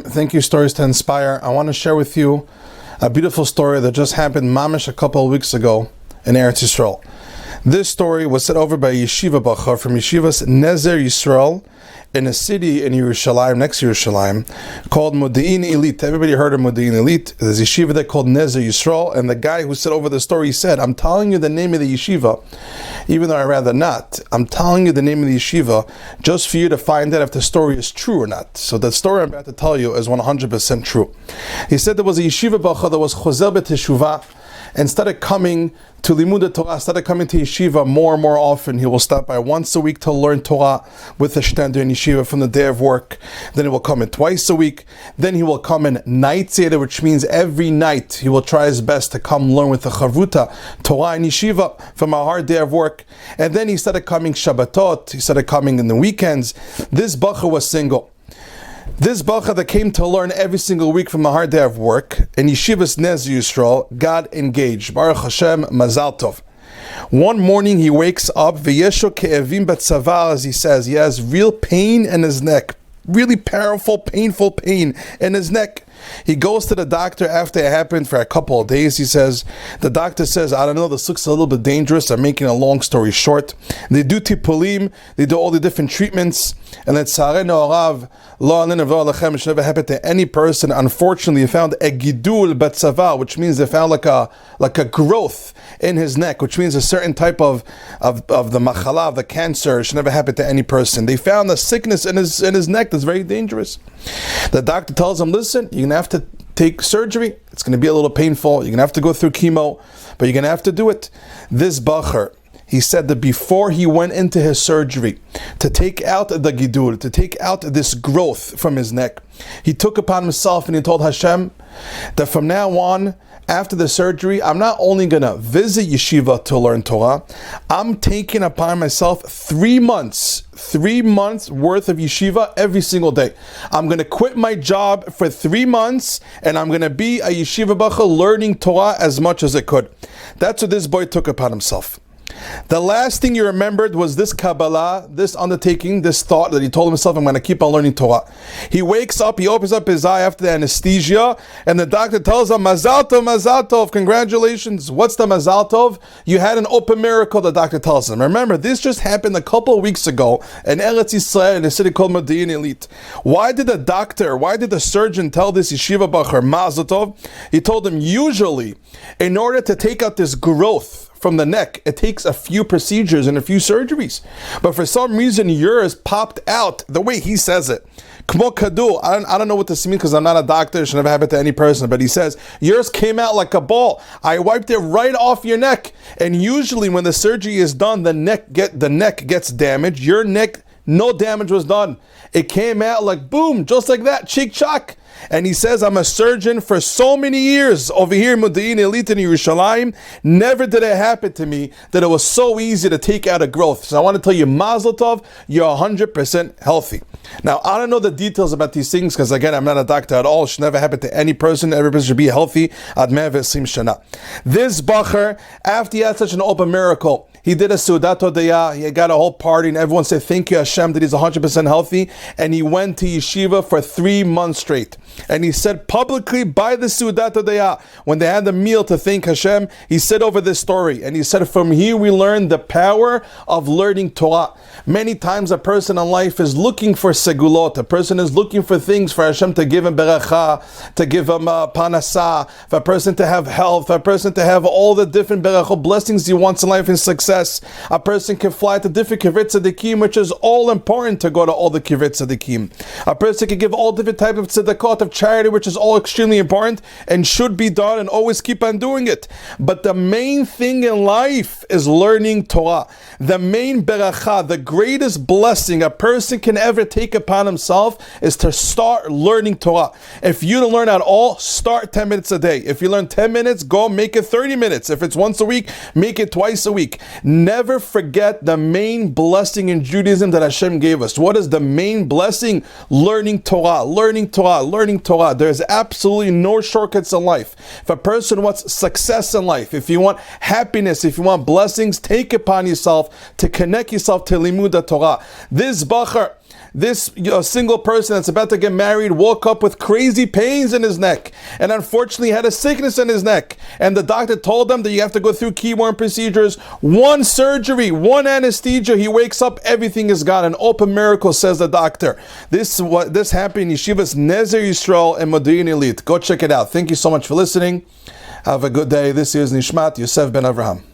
Thank you, Stories to Inspire. I want to share with you a beautiful story that just happened mamish a couple of weeks ago in Eretz Yisrael. This story was said over by a yeshiva bachar from Yeshivas Nezer Yisrael in a city in Yerushalayim, next to Yerushalayim, called Modi'in Elite. Everybody heard of Modi'in Elite? There's a yeshiva there called Nezer Yisrael, and the guy who said over the story said, I'm telling you the name of the yeshiva, even though I'd rather not. I'm telling you the name of the yeshiva just for you to find out if the story is true or not. So the story I'm about to tell you is 100% true. He said there was a yeshiva bachar that was chozer b'teshuvah, and started coming to Limud Torah, started coming to yeshiva more and more often. He will stop by once a week to learn Torah with the shtender in yeshiva from the day of work. Then he will come in twice a week. Then he will come in night seder, which means every night he will try his best to come learn with the chavruta Torah in yeshiva from a hard day of work. And then he started coming Shabbatot. He started coming in the weekends. This bachar was single. This bachar that came to learn every single week from a hard day of work in Yeshivas Nezer Yisrael got engaged. Baruch Hashem, Mazal Tov. One morning he wakes up, v'yesho ke'evim b'tzavar, as he says, he has real pain in his neck. Really powerful, painful pain in his neck. He goes to the doctor after it happened for a couple of days. He says, the doctor says, I don't know, this looks a little bit dangerous. I'm making a long story short. They do tipulim, they do all the different treatments, and that tzareno harav, lo alenu v'lo alechem, it should never happen to any person. Unfortunately, they found a gidul b'tzavar, which means they found like a growth in his neck, which means a certain type of the machala, of the cancer. It should never happen to any person. They found a sickness in his neck that's very dangerous. The doctor tells him, listen, you're going to have to take surgery. It's going to be a little painful. You're going to have to go through chemo, but you're going to have to do it. This bachar, he said that before he went into his surgery to take out the gidul, to take out this growth from his neck, he took upon himself and he told Hashem that from now on, after the surgery, I'm not only going to visit yeshiva to learn Torah, I'm taking upon myself 3 months worth of yeshiva every single day. I'm going to quit my job for 3 months and I'm going to be a yeshiva bachar learning Torah as much as I could. That's what this boy took upon himself. The last thing he remembered was this Kabbalah, this undertaking, this thought that he told himself, I'm going to keep on learning Torah. He wakes up, he opens up his eye after the anesthesia, and the doctor tells him, Mazal Tov, congratulations. What's the Mazal Tov? You had an open miracle, the doctor tells him. Remember, this just happened a couple of weeks ago in Eretz Yisrael, in a city called Modi'in Elite. Why did the surgeon tell this yeshiva bachar, Mazal Tov? He told him, usually, in order to take out this growth from the neck, it takes a few procedures and a few surgeries. But for some reason, yours popped out the way he says it. Kmo kadu. I don't know what this means because I'm not a doctor. It should never happen to any person. But he says, yours came out like a ball. I wiped it right off your neck. And usually when the surgery is done, the neck gets damaged. Your neck, no damage was done. It came out like boom, just like that, cheek chock. And he says, I'm a surgeon for so many years over here in Modi'in Elite in Yerushalayim. Never did it happen to me that it was so easy to take out a growth. So I want to tell you, Mazel Tov, you're 100% healthy. Now, I don't know the details about these things because, again, I'm not a doctor at all. It should never happen to any person. Every person should be healthy. Ad 120 shana. This bachar, after he had such an open miracle, he did a Seudat Hodaya, he got a whole party, and everyone said, thank you Hashem that he's 100% healthy. And he went to yeshiva for 3 months straight. And he said publicly by the Seudat Hodaya, when they had the meal to thank Hashem, he said over this story, and he said, from here we learn the power of learning Torah. Many times a person in life is looking for segulot, a person is looking for things for Hashem to give him beracha, to give him panasa, for a person to have health, for a person to have all the different berachot blessings he wants in life and success. A person can fly to different kivrei tzadikim, which is all important to go to all the kivrei tzadikim. A person can give all different types of tzedakot, of charity, which is all extremely important and should be done and always keep on doing it. But the main thing in life is learning Torah. The main beracha, the greatest blessing a person can ever take upon himself is to start learning Torah. If you don't learn at all, start 10 minutes a day. If you learn 10 minutes, go make it 30 minutes. If it's once a week, make it twice a week. Never forget the main blessing in Judaism that Hashem gave us. What is the main blessing? Learning Torah, learning Torah, learning Torah. There's absolutely no shortcuts in life. If a person wants success in life, if you want happiness, if you want blessings, take upon yourself to connect yourself to Limud Torah. This bachar, this single person that's about to get married woke up with crazy pains in his neck, and unfortunately had a sickness in his neck, and the doctor told him that you have to go through keyworm procedures, one surgery, one anesthesia. He wakes up, everything is gone. An open miracle, says the doctor. This happened in Yeshivas Nezer Yisrael and Modi'in Illit. Go check it out. Thank you so much for listening. Have a good day. This is Nishmat Yosef ben Avraham.